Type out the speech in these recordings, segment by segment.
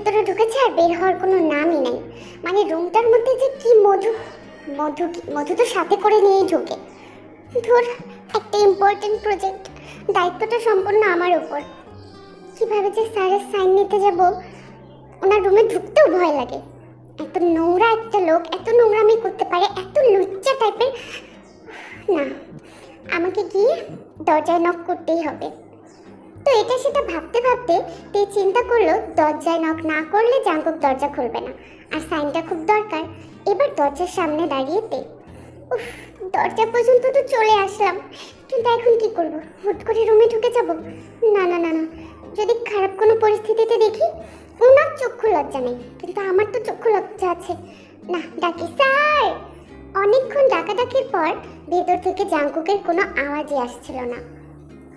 ভিতরে ঢুকেছে আর বের হওয়ার কোনো নামই নাই। মানে রুমটার মধ্যে যে কি মধু, মধু তো সাথে করে নিয়েই ঢোকে। ধর, একটা ইম্পর্টেন্ট প্রজেক্ট, দায়িত্বটা সম্পূর্ণ আমার উপর। কিভাবে যে স্যারের সাইন নিতে যাব, ওনার রুমে ঢুকতেও ভয় লাগে। এত নোংরা একটা লোক এত নোংরামি করতে পারে, এত লুচ্চা টাইপের। না, আমাকে গিয়ে দরজায় নক করতেই হবে। তো এটা সেটা ভাবতে ভাবতে তে চিন্তা করলো দরজায় নক না করলে জাঙ্কুক দরজা খুলবে না, আর সাইনটা খুব দরকার। এবার দরজার সামনে দাঁড়িয়ে তে, উফ, দরজা পর্যন্ত তো চলে আসলাম, কিন্তু এখন কি করব? হুট করে রুমে ঢুকে যাব? না না না না, যদি খারাপ কোনো পরিস্থিতিতে দেখি, ওনার চক্ষু লজ্জা নেই, কিন্তু আমার তো চক্ষু লজ্জা আছে। না, ডাকি স্যার। অনেকক্ষণ ডাকাডাকির পর ভেতর থেকে জাঙ্কুকের কোনো আওয়াজই আসছিল না।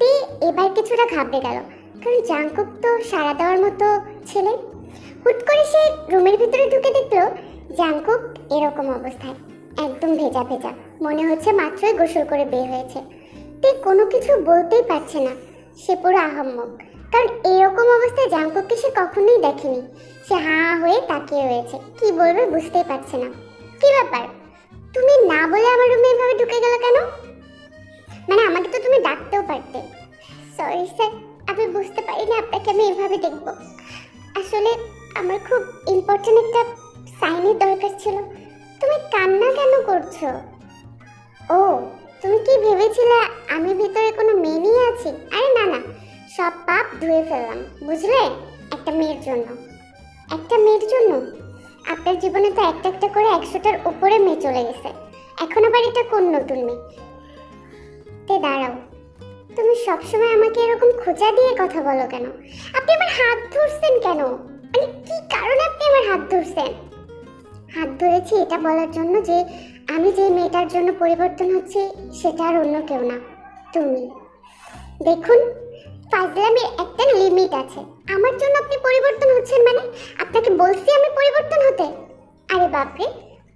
তে এবার কিছুটা ঘাবড়ে গেল, কারণ জাঙ্কুক তো সাড়া দেওয়ার মতো ছেলে। হুট করে সে রুমের ভিতরে ঢুকে দেখলো জাঙ্কুক এরকম অবস্থায়, একদম ভেজা ভেজা, মনে হচ্ছে মাত্রই গোসল করে বের হয়েছে। তে কোনো কিছু বলতেই পারছে না, সে পুরো আহাম্মক, কারণ এরকম অবস্থায় জাঙ্কুককে সে কখনোই দেখেনি। সে হাঁ হয়ে তাকিয়ে রয়েছে, কি বলবে বুঝতেই পারছে না। কি ব্যাপার, তুমি না বলে আমার রুমে এভাবে ঢুকে গেল কেন? মানে আমাকে তো তুমি ডাকতেও পারতে। সরি স্যার, আমি বুঝতে পারিনি আপনাকে আমি এভাবে দেখব। আসলে আমার খুব ইম্পর্টেন্ট একটা সাইনের দরকার ছিল। তুমি কান্না কেন করছো? ও, তুমি কি ভেবেছিলে আমি ভিতরে কোনো মেয়ে নিয়ে আছি? আরে না না, সব পাপ ধুয়ে ফেললাম, বুঝলে? একটা মেয়ের জন্য। একটা মেয়ের জন্য? আপনার জীবনে তো একটা একটা করে 100টার উপরে মেয়ে চলে গেছে, এখন আবার এটা কোন নতুন মেয়ে? তে দাঁড়াও, তুমি সবসময় আমাকে এরকম খোঁচা দিয়ে কথা বলো কেন? আপনি আমার হাত ধরছেন কেন? মানে কি কারণে আপনি আমার হাত ধরছেন? হাত ধরেছি এটা বলার জন্য যে আমি যে মেয়েটার জন্য পরিবর্তন হচ্ছে সেটা আর অন্য কেউ না, তুমি। দেখুন, ফাজলামির একটা লিমিট আছে। আমার জন্য আপনি পরিবর্তন হচ্ছেন মানে? আপনাকে বলছি আমি পরিবর্তন হতে? আরে বাপরে,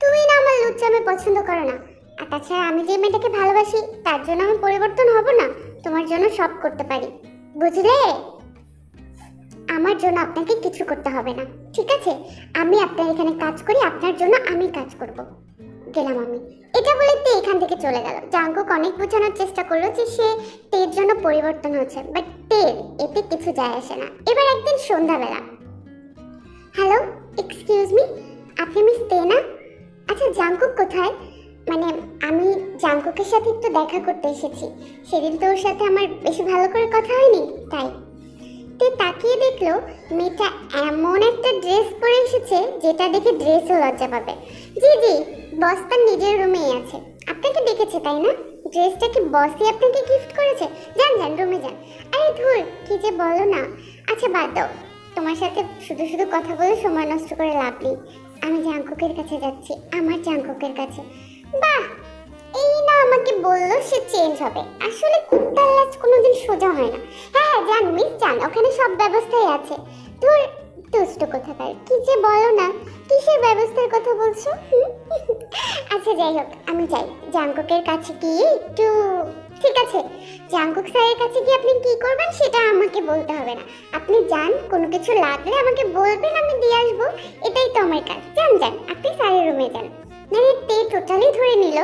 তুমি না আমার লুচ্চামি পছন্দ করো না, আর তাছাড়া আমি যে মেয়েটাকে ভালোবাসি তার জন্য আমি পরিবর্তন হব না? তোমার জন্য সব করতে পারি, বুঝলে? আমার জন্য আপনাকে কিছু করতে হবে না, ঠিক আছে? আমি আপনার এখানে কাজ করি, আপনার জন্য আমি কাজ করব। গেলাম আমি। এটা বলে তে এখান থেকে চলে গেল। জাঙ্কুক অনেক বোঝানোর চেষ্টা করলো যে সে তের জন্য পরিবর্তন হচ্ছে, বাট তের এতে কিছু যায় আসে না। এবার একদিন সন্ধ্যাবেলা, হ্যালো, এক্সকিউজ মি, আপনি মিস তে না? আচ্ছা, জাঙ্কুক কোথায়? মানে আমি জাঙ্কুকের সাথে একটু দেখা করতে এসেছি, সেদিন তো ওর সাথে আমার বেশি ভালো করে কথা হয়নি, তাই। তে তাকিয়ে দেখলো মেয়েটা এমন একটা ড্রেস পরে এসেছে যেটা দেখে ড্রেসও লজ্জা পাবে। জি জি, বস তার নিজের রুমেই আছে, আপনাকে ডেকেছে তাই না? ড্রেসটা কি বসই আপনাকে গিফট করেছে? যান যান, রুমে যান। আরে ধুর, কি যে বলো না। আচ্ছা বাদ দাও, তোমার সাথে শুধু শুধু কথা বলে সময় নষ্ট করে লাভ নেই। আমি জাঙ্কুকের কাছে যাচ্ছি, আমার জাঙ্কুকের কাছে। বাহ, এই না আমাকে বললো সে চেঞ্জ হবে। আসলে কুত্তার লাজ কোনোদিন সোজা হয় না। হ্যাঁ হ্যাঁ, যান মিস যান, ওখানে সব ব্যবস্থাই আছে। তোর দুষ্ট কোথাকার, কি যে বলো না, কিসের ব্যবস্থার কথা বলছো? আচ্ছা যাই হোক, আমি যাই জাঙ্কুকের কাছে গিয়ে একটু। ঠিক আছে, জাঙ্কুক স্যারের কাছে গিয়ে আপনি কি করবেন সেটা আমাকে বলতে হবে না। আপনি যান, কোনো কিছু লাগলে আমাকে বলবেন, আমি দিয়ে আসবো। এটাই তো আমার কাজ। যান যান, আপনি স্যারের রুমে যান। মানে তে টোটালি ধরে নিল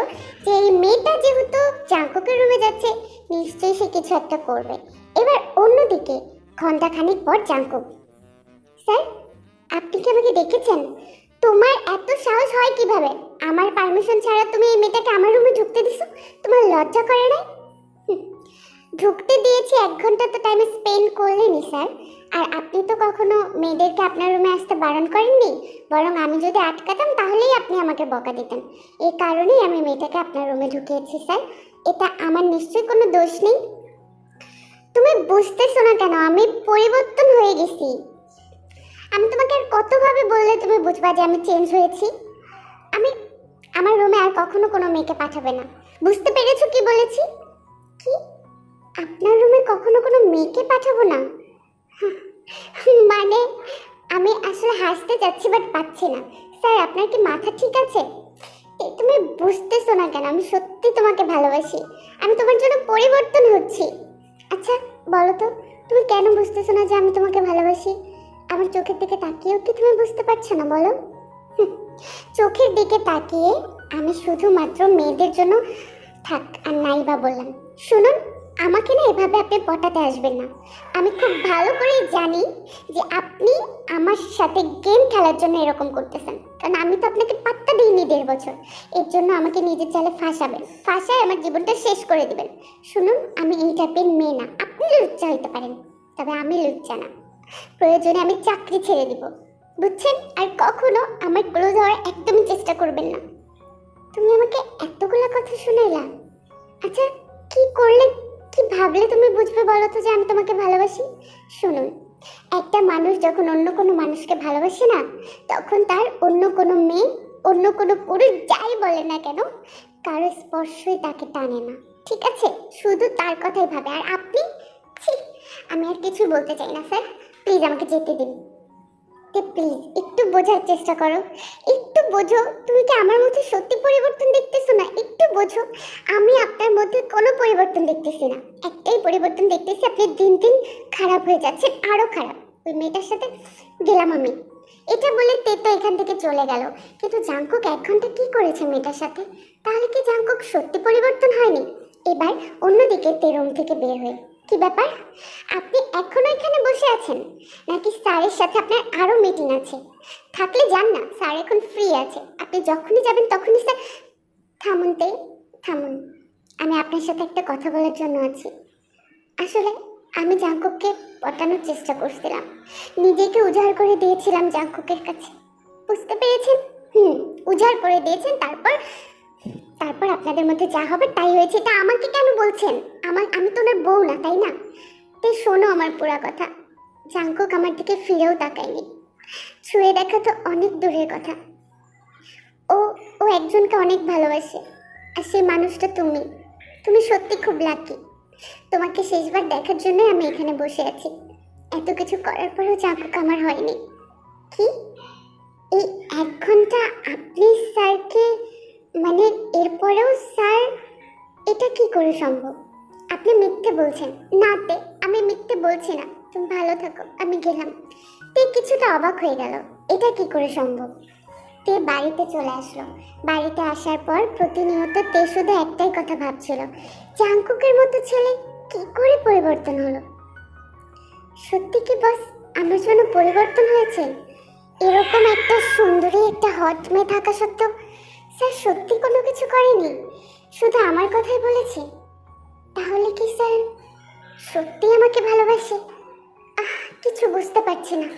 যে এই মেয়েটা যেহেতু জাঙ্কুকের রুমে যাচ্ছে, নিশ্চয়ই সে কিছু একটা করবে। এবার অন্যদিকে ঘন্টাখানিক পর জাঙ্কুক, স্যার আপনি কি আমাকে ডেকেছেন? তোমার এত সাহস হয় কিভাবে? আমার পারমিশন ছাড়া তুমি এই মেয়েটাকে আমার রুমে ঢুকতে দিছো? তোমার লজ্জা করে না? ঢুকতে দিয়েছি, 1 ঘন্টা তো টাইম স্পেন্ড করলেনি স্যার। আর আপনি তো কখনো মেয়েদেরকে আপনার রুমে আসতে বারণ করেননি, বরং আমি যদি আটকাতাম তাহলেই আপনি আমাকে বকা দিতেন। এই কারণেই আমি মেয়েটাকে আপনার রুমে ঢুকিয়েছি স্যার। এটা আমার নিশ্চয়ই কোনো দোষ নেই। তুমি বুঝতেছো না কেন? আমি পরিবর্তন হয়ে গেছি। আমি তোমাকে আর কতভাবে বললে তুমি বুঝবা যে আমি চেঞ্জ হয়েছি? আমি আমার রুমে আর কখনো কোনো মেয়েকে পাঠাবে না, বুঝতে পেরেছো কি বলেছি? কি? আপনার রুমে কখনো কোনো মেয়েকে পাঠাবো না? মানে আমি আসলে হাসতে যাচ্ছি বাট পাচ্ছি না। স্যার আপনার কি মাথা ঠিক আছে? তুমি বুঝতেছো না কেন? আমি সত্যি তোমাকে ভালোবাসি, আমি তোমার জন্য পরিবর্তন হচ্ছি। আচ্ছা বলো তো, তুমি কেন বুঝতেছো না যে আমি তোমাকে ভালোবাসি? আমার চোখের দিকে তাকিয়েও কি তুমি বুঝতে পারছো না বলো? হুম, চোখের দিকে তাকিয়ে আমি শুধুমাত্র মেয়েদের জন্য থাক আর নাই বা বললাম। শুনুন, আমাকে না এভাবে আপনি পটাতে আসবেন না। আমি খুব ভালো করেই জানি যে আপনি আমার সাথে গেম খেলার জন্য এরকম করতেছেন, কারণ আমি তো আপনাকে পাত্তা দিইনি 1.5 বছর। এর জন্য আমাকে নিজের চালে ফাঁসাবেন, ফাঁসায় আমার জীবনটা শেষ করে দিবেন। শুনুন, আমি এই টাইপের মেয়ে না। আপনি লুচ্চা হইতে পারেন, তবে আমি লুচ্চা না। প্রয়োজনে আমি চাকরি ছেড়ে দিব, বুঝছেন? আর কখনো আমার ক্লোজ হওয়ার একদমই চেষ্টা করবেন না। তুমি আমাকে এতগুলো কথা শুনাইলা? আচ্ছা, কি করলে, কি ভাবলে তুমি বুঝবে বলো তো যে আমি তোমাকে ভালোবাসি? শুনুন, একটা মানুষ যখন অন্য কোনো মানুষকে ভালোবাসে না, তখন তার অন্য কোনো মেয়ে, অন্য কোনো পুরুষ যাই বলে না কেন, কারো স্পর্শই তাকে টানে না। ঠিক আছে? শুধু তার কথাই ভাবে। আর আপনি, ছি, আমি আর কিছু বলতে চাই না স্যার, প্লিজ আমাকে যেতে দিন। প্লিজ একটু বোঝার চেষ্টা করো, একটু বোঝো। তুমি কি আমার মধ্যে সত্যি পরিবর্তন দেখতেছো না? একটু বোঝো, আমি আপনার মধ্যে কোনো পরিবর্তন দেখতেছি না। একটাই পরিবর্তন দেখতেছি, আপনি দিন দিন খারাপ হয়ে যাচ্ছেন, আরো খারাপ। ওই মেয়েটার সাথে গেলাম আমি, এটা বলে তে তো এখান থেকে চলে গেল। কিন্তু জাংকুক 1 ঘন্টা কি করেছে মেয়েটার সাথে? তাহলে কি জাংকুক সত্যি পরিবর্তন হয়নি? এবার অন্যদিকে তে রুম থেকে বের হয়ে, কি ব্যাপার, আপনি এখনো এখানে বসে আছেন নাকি স্যারের সাথে আপনার আরো মিটিং আছে? থাকলে যান না, স্যার এখন ফ্রি আছে, আপনি যখনই যাবেন তখনই। স্যার থামুন তে, থামুন। আমি আপনার সাথে একটা কথা বলার জন্য আছি। আসলে আমি জাংকুককে পটানোর চেষ্টা করছিলাম, নিজেকে উজাড় করে দিয়েছিলাম জাংকুকের কাছে, বুঝতে পেরেছেন? উজাড় করে দিয়েছেন। তারপর তারপর আপনাদের মধ্যে যা হবে তাই হয়েছে। এটা আমাকে কেন বলছেন? আমি তো ওনার বউ না, তাই না? তাই শোনো আমার পুরা কথা। জাংকুক আমার দিকে ফিরেও তাকায়নি, ছুঁয়ে দেখা তো অনেক দূরের কথা। ও ও একজনকে অনেক ভালোবাসে, আর সেই মানুষটা তুমি। তুমি সত্যি খুব লাকি। তোমাকে শেষবার দেখার জন্য আমি এখানে বসে আছি। এত কিছু করার পরেও জাংকুক আমার হয়নি। কি, এই 1 ঘন্টা আপনি স্যারকে, মানে এরপরেও স্যার, এটা কি করে সম্ভব? আপনি মিথ্যে বলছেন। না তে, আমি মিথ্যে বলছি না, তুমি ভালো থাকো, আমি গেলাম। তে কিছুটা অবাক হয়ে গেল, এটা কি করে সম্ভব। তে বাড়িতে চলে আসলো। বাড়িতে আসার পর প্রতিনিয়ত তে শুধু একটাই কথা ভাবছিল, জাংকুকের মতো ছেলে কি করে পরিবর্তন হলো। সত্যি কি বস আমার জন্য পরিবর্তন হয়েছে? এরকম একটা সুন্দরী, একটা হট মেয়ে থাকা সত্ত্বেও স্যার সত্যি কোনো কিছু করেনি, শুধু আমার কথাই বলেছে? তাহলে কি স্যার সত্যি আমাকে ভালোবাসে? কিছু বুঝতে পারছি না।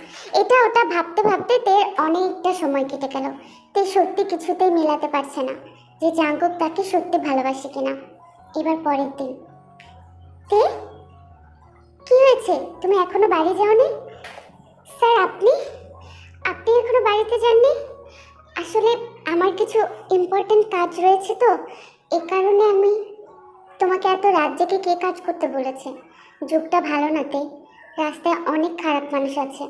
এটা ওটা ভাবতে ভাবতে তে অনেকটা সময় কেটে গেল। তে সত্যি কিছুতেই মেলাতে পারছে না যে জাংকুক তাকে সত্যি ভালোবাসে কিনা। এবার পরের দিন, তে কি হয়েছে, তুমি এখনো বাড়ি যাওনি? স্যার আপনি আপনি এখনো বাড়িতে যাননি? আসলে আমার কিছু ইম্পর্টেন্ট কাজ রয়েছে, তো এ কারণে আমি। তোমাকে এত রাত জেগে কে কাজ করতে বলেছে? যুগটা ভালো না তে, রাস্তায় অনেক খারাপ মানুষ আছে।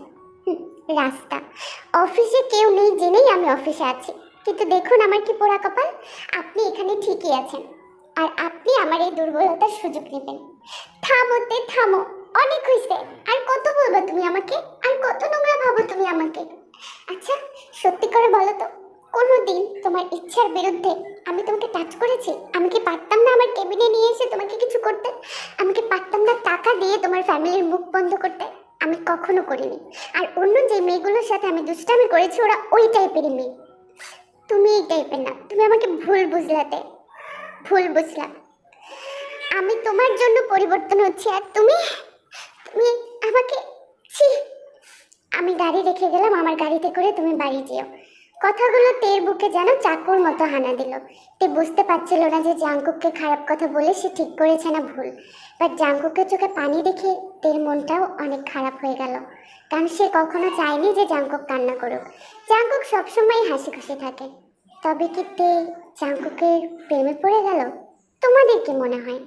রাস্তা, অফিসে কেউ নেই জেনেই আমি অফিসে আছি, কিন্তু দেখুন আমার কি পোড়া কপাল, আপনি এখানে ঠিকই আছেন, আর আপনি আমার এই দুর্বলতার সুযোগ নেবেন। থামো তে, থামো, অনেক হয়েছে। আর কত বলবো তুমি আমাকে? আর কত নোংরা ভাবো তুমি আমাকে? আচ্ছা, সত্যি করে বলো তো, কোনোদিন তোমার ইচ্ছার বিরুদ্ধে আমি তোমাকে টাচ করেছি? আমি কি পারতাম না আমার কেবিনে নিয়ে এসে তোমাকে কিছু করতে? আমি কি পারতাম না টাকা দিয়ে তোমার ফ্যামিলির মুখ বন্ধ করতে? আমি কখনো করিনি। আর অন্য যে মেয়েগুলোর সাথে আমি দুষ্টামি করেছি ওরা ওই টাইপেরই মেয়ে, তুমি এই টাইপের না। তুমি আমাকে ভুল বুঝলাতে, ভুল বুঝলাম। আমি তোমার জন্য পরিবর্তন হচ্ছে, আর তুমি তুমি আমাকে, ছি। আমি গাড়ি রেখে গেলাম, আমার গাড়িতে করে তুমি বাড়ি যেও। কথাগুলো তের বুকে যেন চাকুর মতো হানা দিল। তে বুঝতে পারছিল না যে জাংকুককে খারাপ কথা বলে সে ঠিক করেছে না ভুল। বাট জাংকুকের চোখে পানি দেখে তের মনটাও অনেক খারাপ হয়ে গেল, কারণ সে কখনো চায়নি যে জাংকুক কান্না করুক। জাংকুক সবসময় হাসি খুশি থাকে। তবে কি তে জাংকুকের প্রেমে পড়ে গেল? তোমাদের কি মনে হয়?